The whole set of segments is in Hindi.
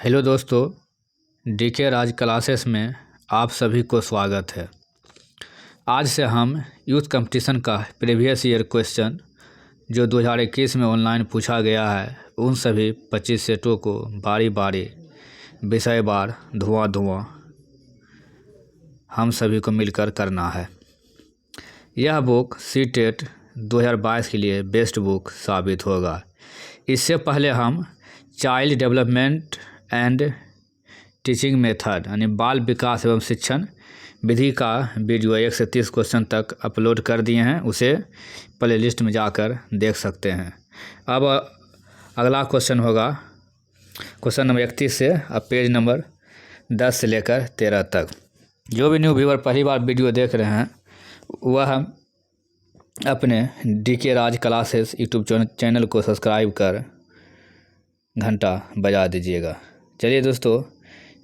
हेलो दोस्तों, डीके राज क्लासेस में आप सभी को स्वागत है। आज से हम यूथ कंपटीशन का प्रीवियस ईयर क्वेश्चन जो 2021 में ऑनलाइन पूछा गया है उन सभी 25 सेटों को बारी बारी विषयवार धुआं हम सभी को मिलकर करना है। यह बुक सीटेट 2022 के लिए बेस्ट बुक साबित होगा। इससे पहले हम child development and teaching method यानी बाल विकास एवं शिक्षण विधि का वीडियो 1 से 30 क्वेश्चन तक अपलोड कर दिए हैं, उसे प्लेलिस्ट में जाकर देख सकते हैं। अब अगला क्वेश्चन होगा क्वेश्चन नंबर 31 से अब पेज नंबर 10 से लेकर 13 तक। जो भी न्यू व्यूअर पहली बार वीडियो देख रहे हैं वह अपने डीके राज क्लासेस यूट्यूब चैनल को सब्सक्राइब कर घंटा बजा दीजिएगा। चलिए दोस्तों,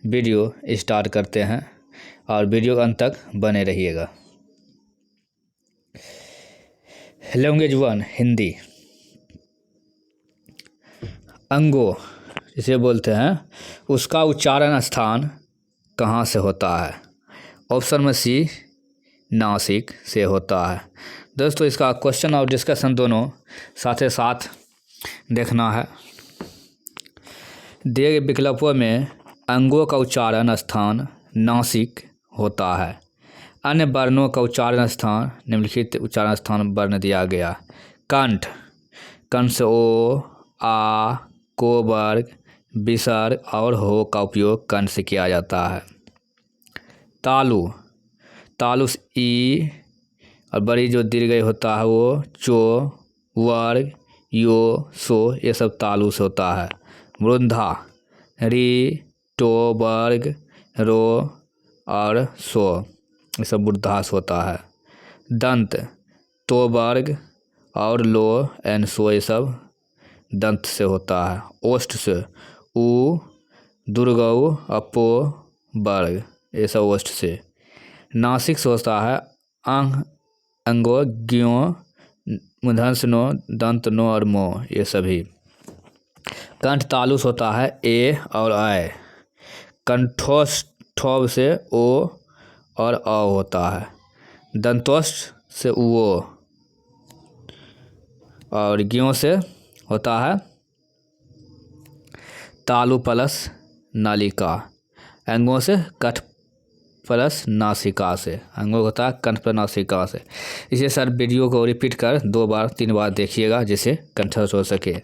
वीडियो स्टार्ट करते हैं और वीडियो अंत तक बने रहिएगा। लैंग्वेज 1 हिंदी। अंगो इसे बोलते हैं, उसका उच्चारण स्थान कहाँ से होता है? ऑप्शन में सी नासिक से होता है। दोस्तों, इसका क्वेश्चन और डिस्कशन दोनों साथ साथ देखना है। दिए गए विकल्पों में अंगों का उच्चारण स्थान नासिक होता है। अन्य वर्णों का उच्चारण स्थान निम्नलिखित उच्चारण स्थान वर्ण दिया गया। कंठ, कंठ से ओ, आ, को वर्ग, विसर्ग और हो का उपयोग कंठ से किया जाता है। तालु, तालु से ई और बड़ी जो दीर्घ होता है वो चो, वर्ग, यो, सो, ये सब तालु से होता है। वृद्धा, री, टो, वर्ग, रो और सो, ये सब वृद्धा से होता है। दंत, तो वर्ग और लो एंड सो, ये सब दंत से होता है। ओष्ठ से उ, दुर्गौ, अपो, वर्ग, ये सब ओष्ठ से। नासिक से होता है अंग, अंगो, ज्ञो, मूर्धन्य नो, दंत नो और मो, ये सभी। कंठ तालु से होता है ए और ऐ। कंठोष्ठ से ओ और अ होता है। दंतोष्ठ से उओ और ज्ञों से होता है तालु प्लस नालिका। अंगों से कंठ प्लस नासिका से, अंगों होता है कंठ प्लस नासिका से। इसे सर वीडियो को रिपीट कर 2 बार 3 बार देखिएगा जिससे कंठस्थ हो सके।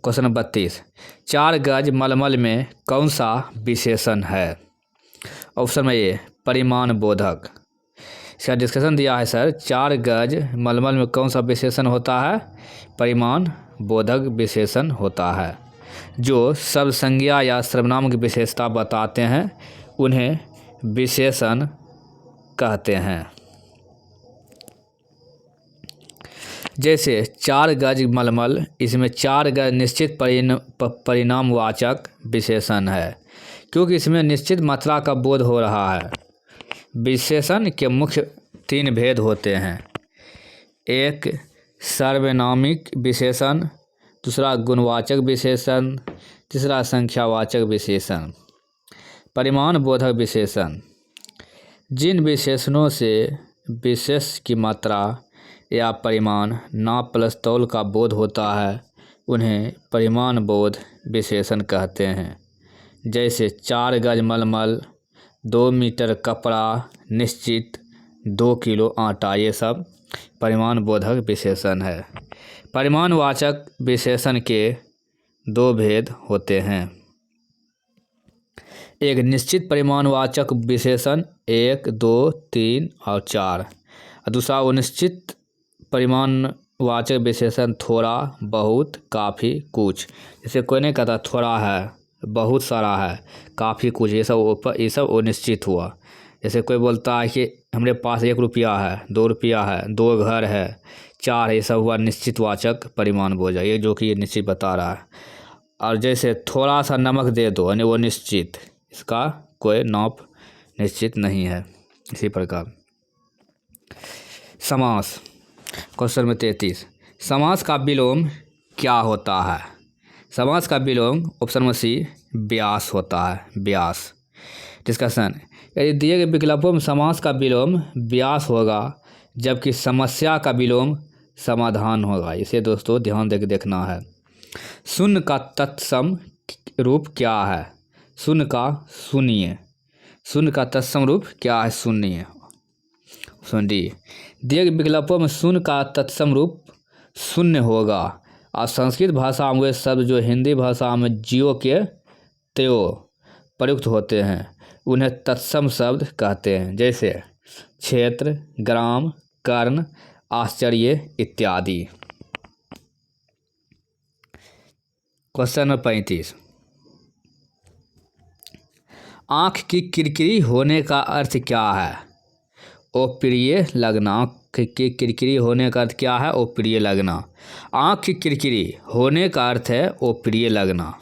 क्वेश्चन नंबर 32, 4 गज मलमल में कौन सा विशेषण है? ऑप्शन में ए परिमाण बोधक। इसका डिस्कशन दिया है सर, 4 गज मलमल में कौन सा विशेषण होता है? परिमाण बोधक विशेषण होता है। जो सब संज्ञा या सर्वनाम की विशेषता बताते हैं उन्हें विशेषण कहते हैं। जैसे 4 गज मलमल, इसमें 4 गज निश्चित परिणामवाचक विशेषण है क्योंकि इसमें निश्चित मात्रा का बोध हो रहा है। विशेषण के मुख्य 3 भेद होते हैं। एक सार्वनामिक विशेषण, दूसरा गुणवाचक विशेषण, तीसरा संख्यावाचक विशेषण। परिमाण बोधक विशेषण, जिन विशेषणों से विशेष की मात्रा या परिमाण नाप प्लस तौल का बोध होता है उन्हें परिमाण बोध विशेषण कहते हैं। जैसे 4 गज मलमल, 2 मीटर कपड़ा, निश्चित, 2 किलो आटा, ये सब परिमाण बोधक विशेषण है। परिमाणवाचक विशेषण के 2 भेद होते हैं। एक निश्चित परिमाणवाचक विशेषण 1, 2, 3 और 4, और दूसरा अनिश्चित परिमाणवाचक विशेषण थोड़ा, बहुत, काफ़ी, कुछ। जैसे कोई नहीं कहता थोड़ा है, बहुत सारा है, काफ़ी कुछ, ये सब अनिश्चित हुआ। जैसे कोई बोलता है कि हमारे पास 1 रुपया है, 2 रुपया है, 2 घर है, 4, ये सब हुआ निश्चितवाचक परिमाण बोझ, ये जो कि ये निश्चित बता रहा है। और जैसे थोड़ा सा नमक दे दो यानी वो निश्चित, इसका कोई नाप निश्चित नहीं है। इसी प्रकार समास। क्वेश्चन में 33, समास का विलोम क्या होता है? समास का विलोम ऑप्शन में सी व्यास होता है, व्यास। डिस्कशन, यदि दिए गए विकल्पों में समास का विलोम व्यास होगा जबकि समस्या का विलोम समाधान होगा। इसे दोस्तों ध्यान देकर देखना है। शून्य का तत्सम रूप क्या है? शून्य का शून्य। शून्य का तत्सम रूप क्या है? शून्य। Option D. दिए गए विकल्पों में शून्य का तत्सम रूप शून्य होगा और संस्कृत भाषा में वे शब्द जो हिंदी भाषा में ज्यो के त्यों प्रयुक्त होते हैं उन्हें तत्सम शब्द कहते हैं, जैसे क्षेत्र, ग्राम, कर्ण, आश्चर्य इत्यादि। क्वेश्चन नंबर 35, आँख की किरकिरी होने का अर्थ क्या है? अप्रिय लगना। आँख की किरकिरी होने का अर्थ क्या है? अप्रिय लगना। आँख की किरकिरी होने का अर्थ है अप्रिय लगना।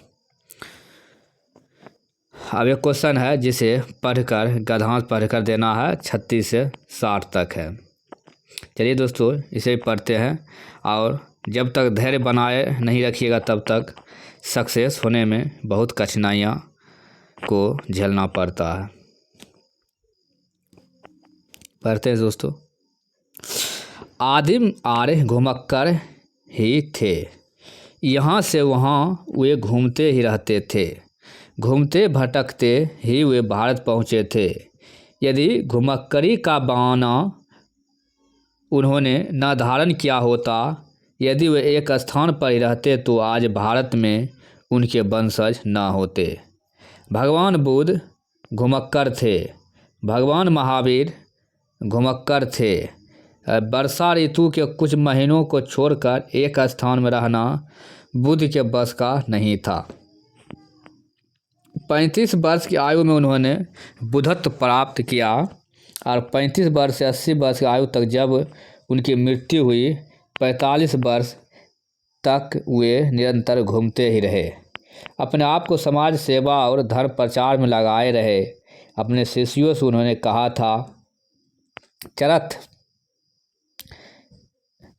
अब एक क्वेश्चन है जिसे पढ़कर गद्यांश पढ़कर देना है, 36 से 60 तक है। चलिए दोस्तों इसे पढ़ते हैं और जब तक धैर्य बनाए नहीं रखिएगा तब तक सक्सेस होने में बहुत कठिनाइयाँ को झेलना पड़ता है। पढ़ते हैं दोस्तों। आदिम आर्य घुमक्कर ही थे, यहाँ से वहाँ वे घूमते ही रहते थे, घूमते भटकते ही वे भारत पहुँचे थे। यदि घुमक्करी का बहाना उन्होंने न धारण किया होता, यदि वे एक स्थान पर ही रहते तो आज भारत में उनके वंशज न होते। भगवान बुद्ध घुमक्कर थे, भगवान महावीर घुमक्कर थे। वर्षा ऋतु के कुछ महीनों को छोड़कर एक स्थान में रहना बुद्ध के बस का नहीं था। 35 वर्ष की आयु में उन्होंने बुद्धत्व प्राप्त किया और 35 वर्ष से 80 वर्ष की आयु तक जब उनकी मृत्यु हुई, 45 वर्ष तक वे निरंतर घूमते ही रहे, अपने आप को समाज सेवा और धर्म प्रचार में लगाए रहे। अपने शिष्यों से उन्होंने कहा था, चरथ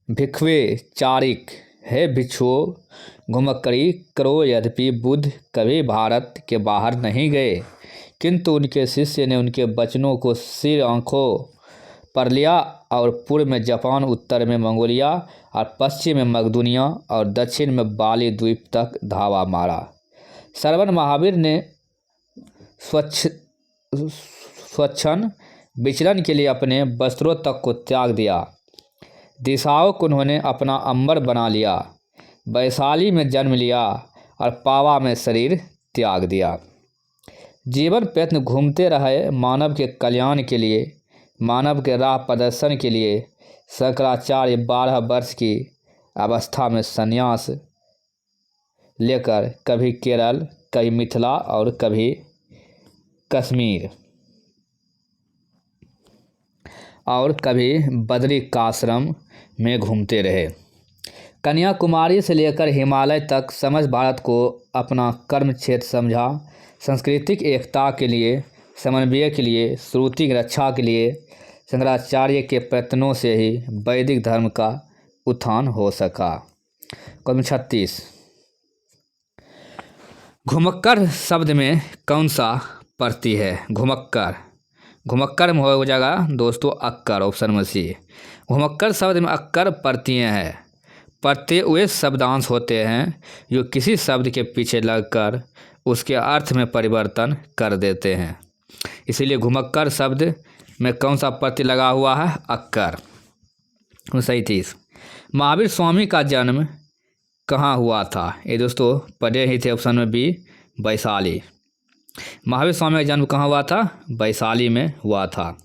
भिक्षवे चारिक है भिक्षुओं घुमक्करी करो। यद्यपि बुद्ध कभी भारत के बाहर नहीं गए, किंतु उनके शिष्य ने उनके वचनों को सिर आंखों पर लिया और पूर्व में जापान, उत्तर में मंगोलिया और पश्चिम में मकदूनिया और दक्षिण में बाली द्वीप तक धावा मारा। श्रवण महावीर ने स्वच्छंद विचरण के लिए अपने वस्त्रों तक को त्याग दिया। दिशाओं को उन्होंने अपना अंबर बना लिया। वैशाली में जन्म लिया और पावा में शरीर त्याग दिया। जीवन प्रयत्न घूमते रहे मानव के कल्याण के लिए, मानव के राह प्रदर्शन के लिए। शंकराचार्य 12 वर्ष की अवस्था में संन्यास लेकर कभी केरल, कभी मिथिला और कभी कश्मीर और कभी बद्रिकाश्रम में घूमते रहे। कन्याकुमारी से लेकर हिमालय तक समस्त भारत को अपना कर्म क्षेत्र समझा। सांस्कृतिक एकता के लिए, समन्वय के लिए, श्रुति की रक्षा के लिए शंकराचार्य के प्रयत्नों से ही वैदिक धर्म का उत्थान हो सका। क्वेश्चन 36, घुमक्कर शब्द में कौन सा प्रत्यय है? घुमक्कर, घुमक्कर में हो जाएगा दोस्तों अक्कर, ऑप्शन में सी। घुमक्कर शब्द में अक्कर प्रत्यय है। प्रत्यय वे शब्दांश होते हैं जो किसी शब्द के पीछे लगकर उसके अर्थ में परिवर्तन कर देते हैं, इसीलिए घुमक्कर शब्द में कौन सा प्रत्यय लगा हुआ है? अक्कर। 37, महावीर स्वामी का जन्म कहाँ हुआ था? ये दोस्तों पढ़े ही थे, ऑप्शन में बी वैशाली। महावीर स्वामी का जन्म कहाँ हुआ था? वैशाली में हुआ था।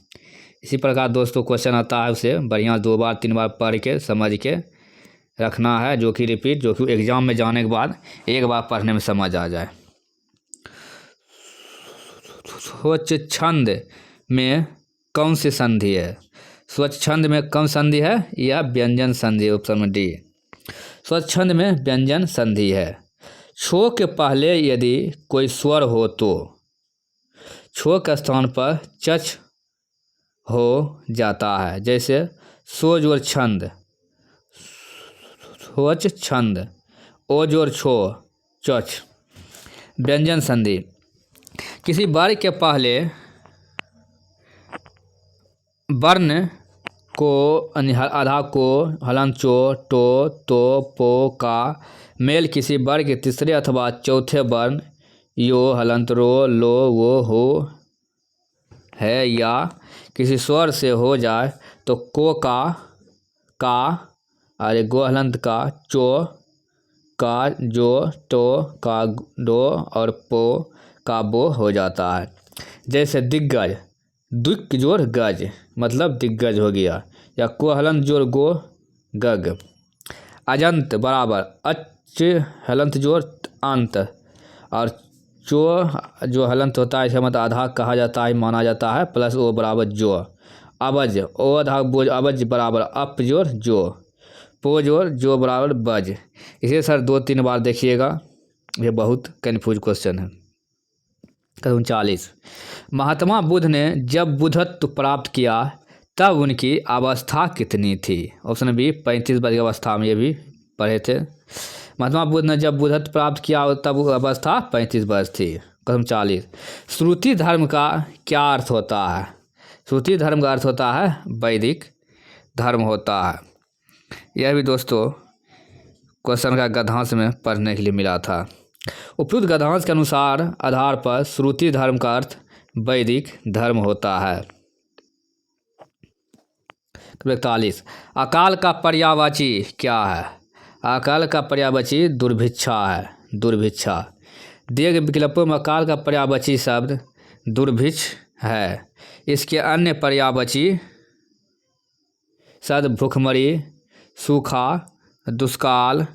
इसी प्रकार दोस्तों क्वेश्चन आता है, उसे बढ़िया 2 बार 3 बार पढ़ के समझ के रखना है, जो कि रिपीट, जो कि एग्जाम में जाने के बाद एक बार पढ़ने में समझ आ जाए। स्वच्छंद में कौन सी संधि है? स्वच्छंद में कौन संधि है? यह व्यंजन संधि, ऑप्शन में डी। स्वच्छंद में व्यंजन संधि है। छो के पहले यदि कोई स्वर हो तो छो के स्थान पर चच हो जाता है, जैसे सो जोर छंद, स्वच्छ छंद, ओ जोर छो, चौच। व्यंजन संधि, किसी वर्ग के पहले वर्ण को आधा को हलन चो टो तो पो का मेल किसी वर्ग के तीसरे अथवा चौथे वर्ण यो हलंत रो लो वो हो है या किसी स्वर से हो जाए तो को का अरे गो हलंत का चो का जो टो का डो और पो का बो हो जाता है। जैसे दिग्गज, दुक जोड़ गज मतलब दिग्गज हो गया, या को हलंत जोड़ गो गग। अजंत बराबर अच हलंत जोड़ अंत, और चो जो हलंत होता है इसका मतलब आधा कहा जाता है माना जाता है, प्लस ओ बराबर जो। अबज ओ आधा बोझ अबज बराबर अप जोड़ जो, पो जोड़ जो बराबर बज। इसे सर 2-3 बार देखिएगा, ये बहुत कन्फ्यूज क्वेश्चन है। 39, महात्मा बुद्ध ने जब बुद्धत्व प्राप्त किया तब उनकी अवस्था कितनी थी? ऑप्शन बी 35 वर्ष की अवस्था में, ये भी पढ़े थे। महात्मा बुद्ध ने जब बुद्धत्व प्राप्त किया तब अवस्था 35 वर्ष थी। 40, श्रुति धर्म का क्या अर्थ होता है? श्रुति धर्म का अर्थ होता है वैदिक धर्म होता है। यह भी दोस्तों क्वेश्चन का गद्यांश में पढ़ने के लिए मिला था। उपयुक्त गद्यांश के अनुसार आधार पर श्रुति धर्म का अर्थ वैदिक धर्म होता है। 41, अकाल का पर्यायवाची क्या है? अकाल का पर्यायवाची दुर्भिक्षा है, दुर्भिक्षा। दिए गए विकल्पों में अकाल का पर्यायवाची शब्द दुर्भिक्ष है। इसके अन्य पर्यायवाची शब्द भूखमरी, सूखा, दुष्काल,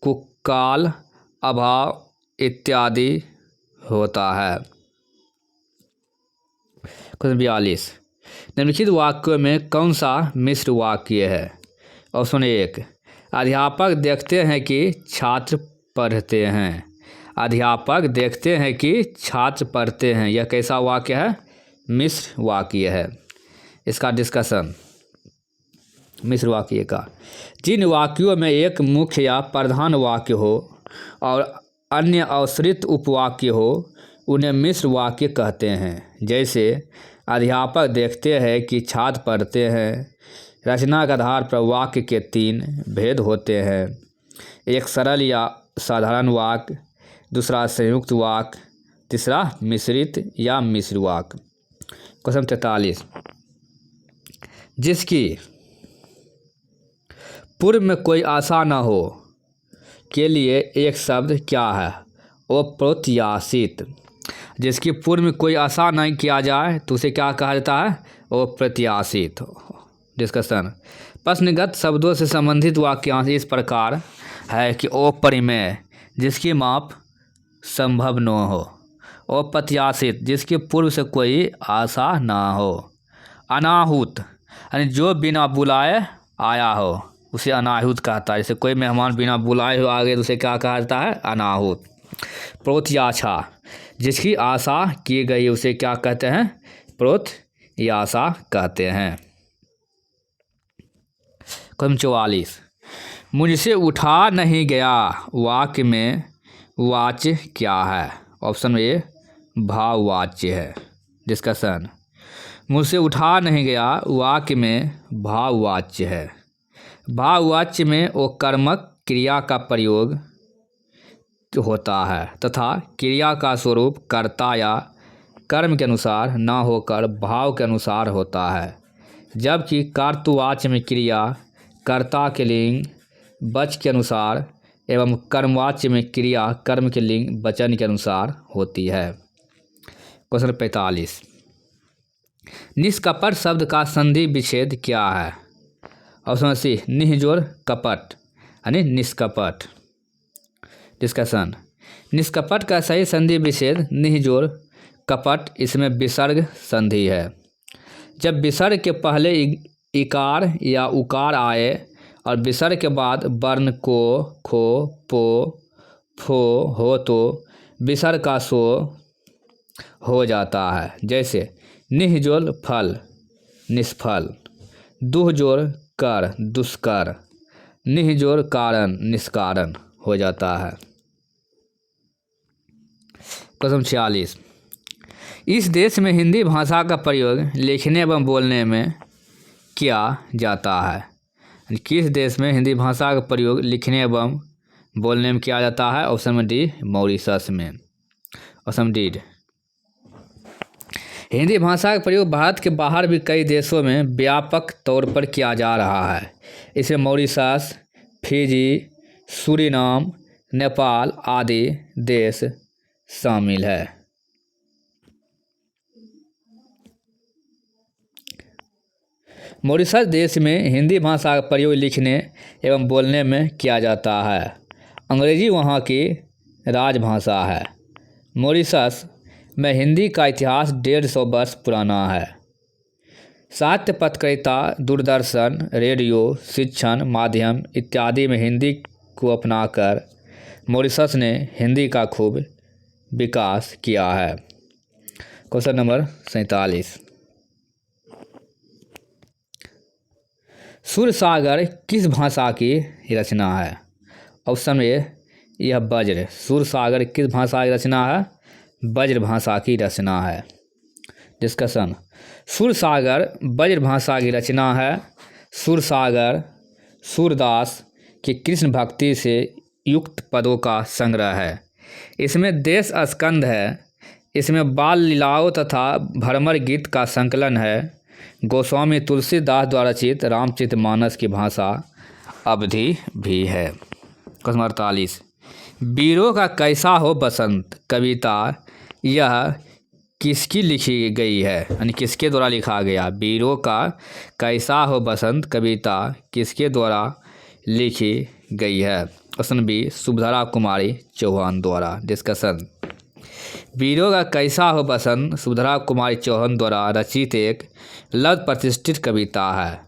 कुकाल, अभाव इत्यादि होता है। 42, निम्नलिखित वाक्यों में कौन सा मिश्र वाक्य है? ऑप्शन 1, अध्यापक देखते हैं कि छात्र पढ़ते हैं। अध्यापक देखते हैं कि छात्र पढ़ते हैं, यह कैसा वाक्य है? मिश्र वाक्य है। इसका डिस्कशन मिश्र वाक्य का, जिन वाक्यों में एक मुख्य या प्रधान वाक्य हो और अन्य आश्रित उपवाक्य हो उन्हें मिश्र वाक्य कहते हैं। जैसे अध्यापक देखते हैं कि छात्र पढ़ते हैं। रचना के आधार पर वाक्य के 3 भेद होते हैं, एक सरल या साधारण वाक्य, दूसरा संयुक्त वाक्य, तीसरा मिश्रित या मिश्र वाक्य। 43, जिसकी पूर्व में कोई आशा न हो के लिए एक शब्द क्या है? अप्रत्याशित। जिसकी पूर्व में कोई आशा नहीं किया जाए तो उसे क्या कहा जाता है? अप्रत्याशित। डिस्कशन, प्रश्नगत शब्दों से संबंधित वाक्यांश इस प्रकार है कि अपरिमेय जिसकी माप संभव न हो, अप्रत्याशित जिसके पूर्व से कोई आशा ना हो, अनाहुत यानी जो बिना बुलाए आया हो उसे अनाहुत कहता है। जैसे कोई मेहमान बिना बुलाए हुए आ गए तो उसे क्या कहा जाता है? अनाहुत। प्रोत्याशा जिसकी आशा की गई उसे क्या कहते हैं? प्रोत्याशा कहते हैं। 44, मुझसे उठा नहीं गया वाक्य में वाच्य क्या है? ऑप्शन ए भाववाच्य है। डिस्कशन, मुझसे उठा नहीं गया वाक्य में भाववाच्य है। भाववाच्य में वो कर्मक क्रिया का प्रयोग होता है तथा क्रिया का स्वरूप कर्ता या कर्म के अनुसार न होकर भाव के अनुसार होता है, जबकि कर्तृवाच्य में क्रिया कर्ता के लिंग वच के अनुसार एवं कर्मवाच्य में क्रिया कर्म के लिंग वचन के अनुसार होती है। क्वेश्चन 45, निष्कपट शब्द का संधि विच्छेद क्या है? ऑप्शन सी निजोड़ कपट यानी निष्कपट। डिस्कशन, निष्कपट का सही संधि विच्छेद निजोड़ कपट, इसमें विसर्ग संधि है। जब विसर्ग के पहले इकार या उकार आए और विसर्ग के बाद वर्ण को खो पो फो हो तो विसर्ग का सो हो जाता है। जैसे निह जोड़ फल निष्फल, दुह जोड़ कर दुष्कर, निह जोड़ कारण निष्कारण हो जाता है। क्वेश्चन 46, इस देश में हिंदी भाषा का प्रयोग लिखने एवं बोलने में किया जाता है। किस देश में हिंदी भाषा का प्रयोग लिखने एवं बोलने में किया जाता है? ऑप्शन में डी, मॉरिशस में। Option D. हिंदी भाषा का प्रयोग भारत के बाहर भी कई देशों में व्यापक तौर पर किया जा रहा है। इसमें मॉरिशस, फिजी, सूरीनाम, नेपाल आदि देश शामिल है। मॉरिशस देश में हिंदी भाषा का प्रयोग लिखने एवं बोलने में किया जाता है। अंग्रेजी वहाँ की राजभाषा है। मॉरिशस में हिंदी का इतिहास 150 वर्ष पुराना है। साहित्य, पत्रकारिता, दूरदर्शन, रेडियो, शिक्षण माध्यम इत्यादि में हिंदी को अपनाकर मॉरिशस ने हिंदी का खूब विकास किया है। क्वेश्चन नंबर 47, सूरसागर किस भाषा की रचना है? ऑप्शन ए, यह ब्रज। सूरसागर किस भाषा की रचना है? ब्रज भाषा की रचना है। डिस्कशन, सूरसागर ब्रज भाषा की रचना है। सूरसागर सूरदास की कृष्ण भक्ति से युक्त पदों का संग्रह है। इसमें देश स्कंद है। इसमें बाल लीलाओं तथा भ्रमर गीत का संकलन है। गोस्वामी तुलसीदास द्वारा रचित रामचरितमानस की भाषा अवधी भी है। क्वेश्चन 48, वीरों का कैसा हो बसंत कविता यह किसकी लिखी गई है? यानी किसके द्वारा लिखा गया? वीरों का कैसा हो बसंत कविता किसके द्वारा लिखी गई है? ऑप्शन बी, सुभद्रा कुमारी चौहान द्वारा। डिस्कशन, वीरों का कैसा हो बसंत सुभद्रा कुमारी चौहान द्वारा रचित एक लब्ध प्रतिष्ठित कविता है।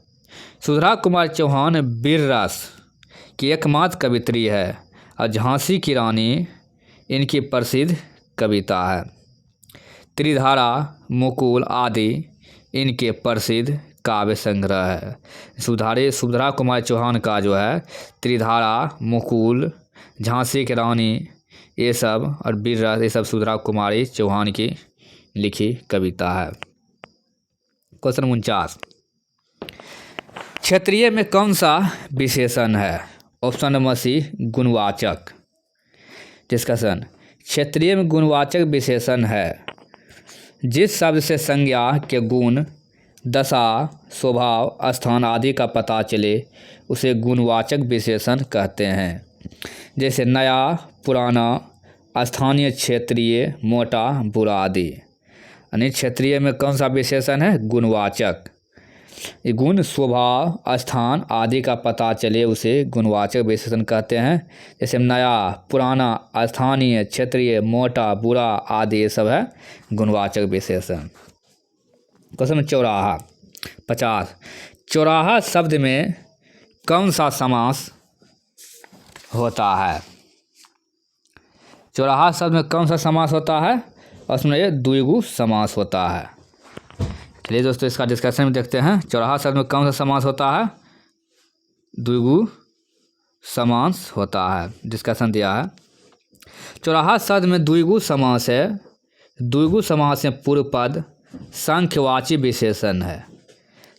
सुभद्रा कुमारी चौहान वीर रस की एकमात्र कवित्री है और झांसी की रानी इनकी प्रसिद्ध कविता है। त्रिधारा, मुकुल आदि इनके प्रसिद्ध काव्य संग्रह है। सुभद्रा कुमारी चौहान का जो है त्रिधारा, मुकुल, झांसी की रानी ये सब और वीर रस ये सब सुभद्रा कुमारी चौहान की लिखी कविता है। क्वेश्चन 49, क्षेत्रीय में कौन सा विशेषण है? ऑप्शन नंबर सी, गुणवाचक। डिस्कशन, क्षेत्रीय में गुणवाचक विशेषण है जिस शब्द से संज्ञा के गुण, दशा, स्वभाव, स्थान आदि का पता चले उसे गुणवाचक विशेषण कहते हैं। जैसे नया, पुराना, स्थानीय, क्षेत्रीय, मोटा, बुरा आदि। यानी क्षेत्रीय में कौन सा विशेषण है? गुणवाचक। गुण, स्वभाव, स्थान आदि का पता चले उसे गुणवाचक विशेषण कहते हैं। जैसे नया, पुराना, स्थानीय, क्षेत्रीय, मोटा, बुरा आदि ये सब है गुणवाचक विशेषण। क्वेश्चन 50, चौराहा शब्द में कौन सा समास होता है? चौराहा शब्द में कौन सा समास होता है? उसमें ये द्विगु समास होता है। चलिए दोस्तों इसका डिस्कशन में देखते हैं। चौराहा शब्द में कौन सा समास होता है? द्विगु समास होता है। डिस्कशन दिया है। चौराहा शब्द में द्विगु समास है। द्विगु समास में पूर्व पद संख्यवाची विशेषण है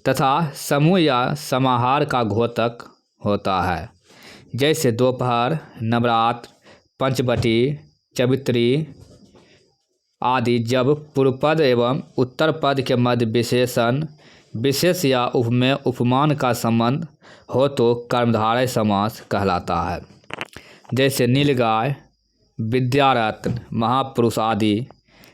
तथा समूह या समाहार का घोतक होता है। जैसे दोपहर, नवरात्र, पंचवटी, चवित्री आदि। जब पूर्व पद एवं उत्तर पद के मध्य विशेषण विशेष या उपमेय उपमान का संबंध हो तो कर्मधारय समास कहलाता है। जैसे नीलगाय, विद्यारत्न, महापुरुष आदि।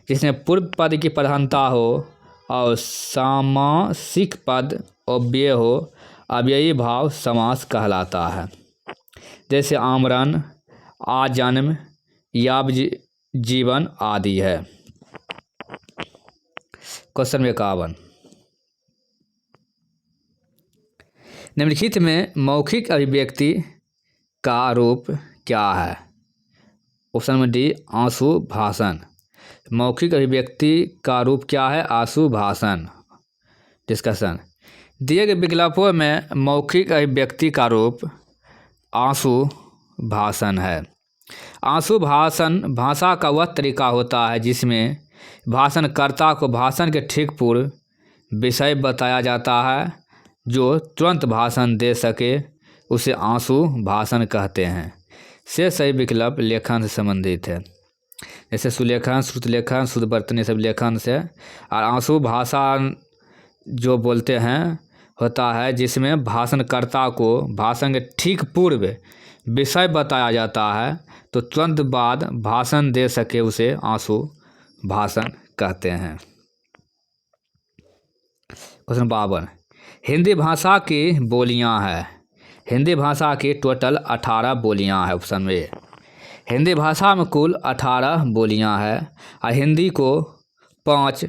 जिसमें पूर्व पद की प्रधानता हो और सामासिक पद अव्यय हो अव्ययी भाव समास कहलाता है। जैसे आमरण, आजन्म, याव जीवन आदि है। क्वेश्चन 51, निम्नलिखित में मौखिक अभिव्यक्ति का रूप क्या है? ऑप्शन नंबर डी, आंसू भाषण। मौखिक अभिव्यक्ति का रूप क्या है? आंसू भाषण। डिस्कशन, दिए गए विकल्पों में मौखिक अभिव्यक्ति का रूप आंसू भाषण है। आंसू भाषण भाषा का वह तरीका होता है जिसमें भाषणकर्ता को भाषण के ठीक पूर्व विषय बताया जाता है। जो तुरंत भाषण दे सके उसे आंसू भाषण कहते हैं। से सही विकल्प लेखन से संबंधित है, जैसे सुलेखन, श्रुतलेखन, शुद्धवर्तनी सब लेखन से। और आंसू भाषण जो बोलते हैं होता है जिसमें भाषणकर्ता को भाषण के ठीक पूर्व विषय बताया जाता है तो तुरंत बाद भाषण दे सके उसे आंसू भाषण कहते हैं। क्वेश्चन 52, हिंदी भाषा की बोलियां हैं। हिंदी भाषा की टोटल 18 बोलियां हैं। ऑप्शन में हिंदी भाषा में कुल 18 बोलियां हैं और हिंदी को 5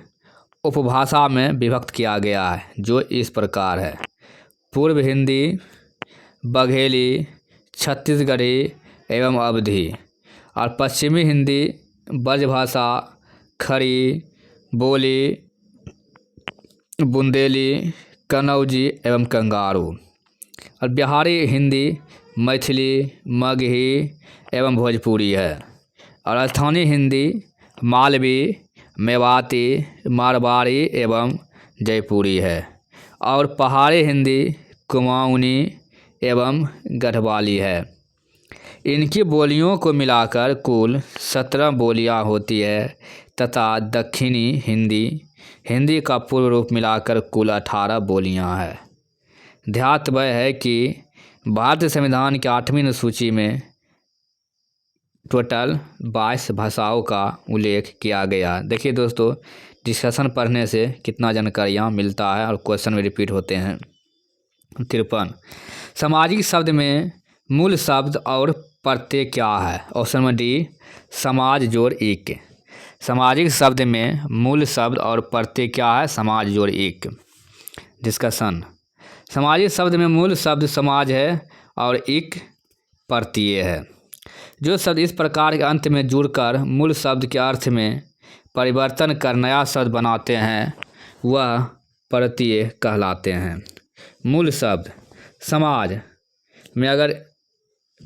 उपभाषा में विभक्त किया गया है जो इस प्रकार है। पूर्व हिंदी, बघेली, छत्तीसगढ़ी एवं अवधी। और पश्चिमी हिंदी, ब्रजभाषा, खड़ी, बोली, बुंदेली, कन्नौजी एवं कंगारू। और बिहारी हिंदी, मैथिली, मगही एवं भोजपुरी है। और राजस्थानी हिंदी, मालवी, मेवाती, मारवाड़ी एवं जयपुरी है। और पहाड़ी हिंदी, कुमाऊनी एवं गढ़वाली है। इनकी बोलियों को मिलाकर कुल 17 बोलियां होती है तथा दक्षिणी हिंदी का पूर्व रूप मिलाकर कुल 18 बोलियां हैं। ध्यातव्य है कि भारतीय संविधान की 8वीं अनुसूची में टोटल 22 भाषाओं का उल्लेख किया गया। देखिए दोस्तों, डिस्कशन पढ़ने से कितना जानकारियाँ मिलता है और क्वेश्चन में रिपीट होते हैं। 53, सामाजिक शब्द में मूल शब्द और प्रत्यय क्या है। ऑप्शन में डी, समाज जोड़ एक। सामाजिक शब्द में मूल शब्द और प्रत्यय क्या है। समाज जोड़ एक। डिस्कशन, सामाजिक शब्द में मूल शब्द समाज है और एक प्रत्यय है। जो शब्द इस प्रकार के अंत में जुड़कर मूल शब्द के अर्थ में परिवर्तन कर नया शब्द बनाते हैं वह प्रत्यय कहलाते हैं। मूल शब्द समाज में अगर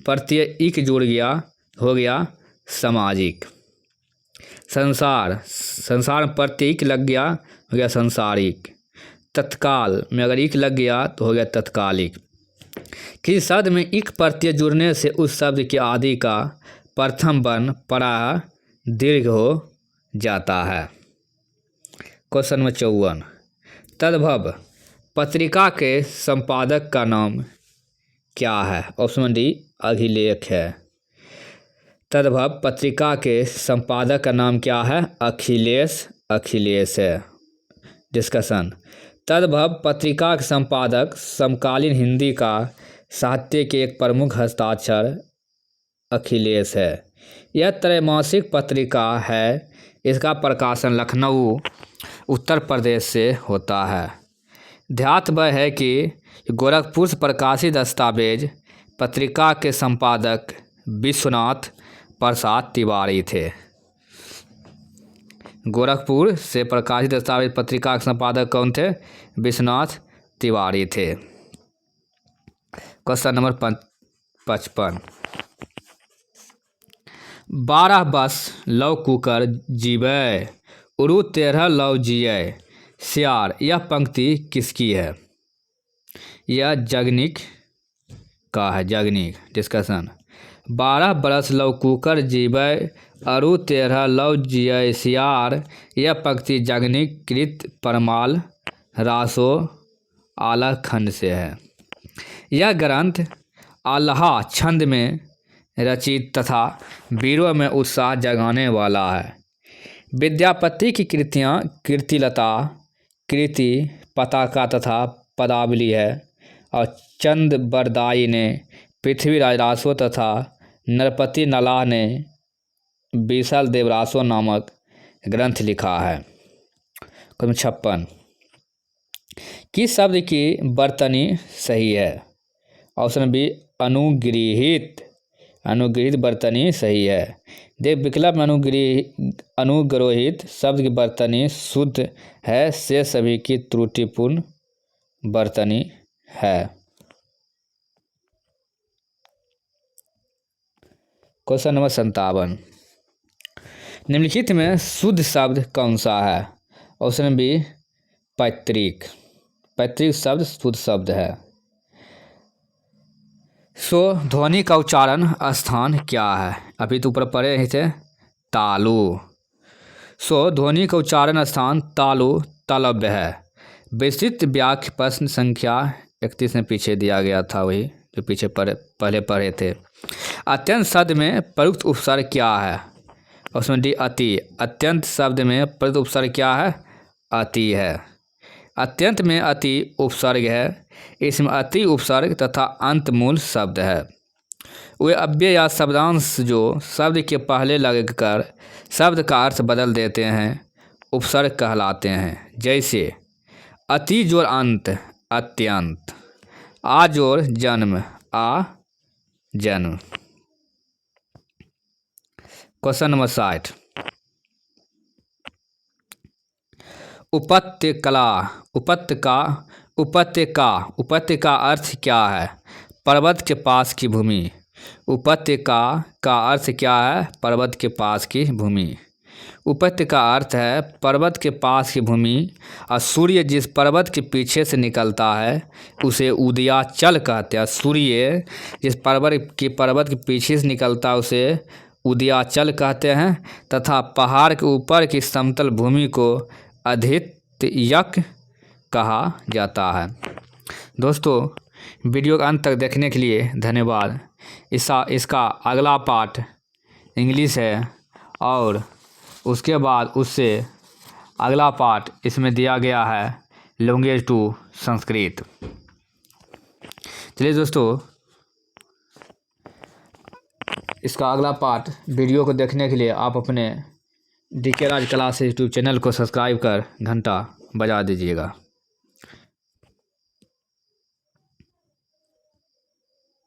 प्रत्यय इक जुड़ गया हो गया सामाजिक। संसार में प्रत्यय इक लग गया हो गया संसारिक। तत्काल में अगर इक लग गया तो हो गया तत्कालिक। किसी शब्द में इक प्रत्यय जुड़ने से उस शब्द के आदि का प्रथम वर्ण प्रायः दीर्घ हो जाता है। क्वेश्चन नंबर 54, तद्भव पत्रिका के संपादक का नाम क्या है। ऑप्शन डी, अभिलेख है। तद्भव पत्रिका के संपादक का नाम क्या है। अखिलेश है। डिस्कशन, तद्भव पत्रिका के संपादक समकालीन हिंदी का साहित्य के एक प्रमुख हस्ताक्षर अखिलेश है। यह त्रैमासिक पत्रिका है। इसका प्रकाशन लखनऊ उत्तर प्रदेश से होता है। ध्यातव्य है कि गोरखपुर से प्रकाशित दस्तावेज पत्रिका के संपादक विश्वनाथ प्रसाद तिवारी थे। गोरखपुर से प्रकाशित दस्तावेज पत्रिका के संपादक कौन थे। विश्वनाथ तिवारी थे। क्वेश्चन नंबर 55, 12 बस लव कुकर जीवै उरु 13 लव जियै सियार। यह पंक्ति किसकी है। यह जगनीक का है। जगनीक। डिस्कशन, 12 बरस लव कुकर जीवै अरु 13 लव जियै सियार। यह पंक्ति जगनीक कृत परमाल रासो आला खंड से है। यह ग्रंथ आल्हा छंद में रचित तथा वीरों में उत्साह जगाने वाला है। विद्यापति की कृतियाँ कीर्तिलता, कृति, पताका तथा पदावली है और चंद बरदाई ने पृथ्वीराज रासो तथा नरपति नलाह ने बीसल देवरासो नामक ग्रंथ लिखा है। 56, किस शब्द की वर्तनी सही है। ऑप्शन बी, अनुगृहित वर्तनी सही है। देख विकल्प में अनुग्रहित शब्द की वर्तनी शुद्ध है, से सभी की त्रुटिपूर्ण वर्तनी है। क्वेश्चन नंबर 57, निम्नलिखित में शुद्ध शब्द कौन सा है? ऑप्शन बी पैतृक। पैतृक शब्द शुद्ध शब्द है। सो ध्वनि का उच्चारण स्थान क्या है? अभी तो ऊपर पढ़े ही थे, तालु। सो ध्वनि का उच्चारण स्थान तालु तालव्य है। विस्तृत व्याख्या प्रश्न संख्या 31 में पीछे दिया गया था, वही जो पीछे पहले पढ़े थे। अत्यंत शब्द में प्रयुक्त उपसर्ग क्या है? ऑप्शन डी अति। अत्यंत शब्द में प्रयुक्त उपसर्ग क्या है? अति है। अत्यंत में अति उपसर्ग है। इसमें अति उपसर्ग तथा अंत मूल शब्द है। वे अव्यय या शब्दांश जो शब्द के पहले लगकर शब्द का अर्थ बदल देते हैं उपसर्ग कहलाते हैं। जैसे अति जोड़ अंत अत्यंत, आ जोड़ जन्म आ जन्म। Question number 60, उपत्यकला। उपत्य का अर्थ क्या है? पर्वत के पास की भूमि। उपत्यका का अर्थ क्या है? पर्वत के पास की भूमि। उपत्य का अर्थ है पर्वत के पास की भूमि। और सूर्य जिस पर्वत के पीछे से निकलता है उसे उदयाचल कहते हैं। सूर्य जिस पर्वत के पीछे से निकलता है उसे उदयाचल कहते हैं। तथा पहाड़ के ऊपर की समतल भूमि को अद्वितीयक कहा जाता है। दोस्तों, वीडियो के अंत तक देखने के लिए धन्यवाद। इसका अगला पार्ट इंग्लिश है और उसके बाद उससे अगला पार्ट इसमें दिया गया है लैंग्वेज टू संस्कृत। चलिए दोस्तों, इसका अगला पार्ट वीडियो को देखने के लिए आप अपने DK राज क्लास यूट्यूब चैनल को सब्सक्राइब कर घंटा बजा दीजिएगा।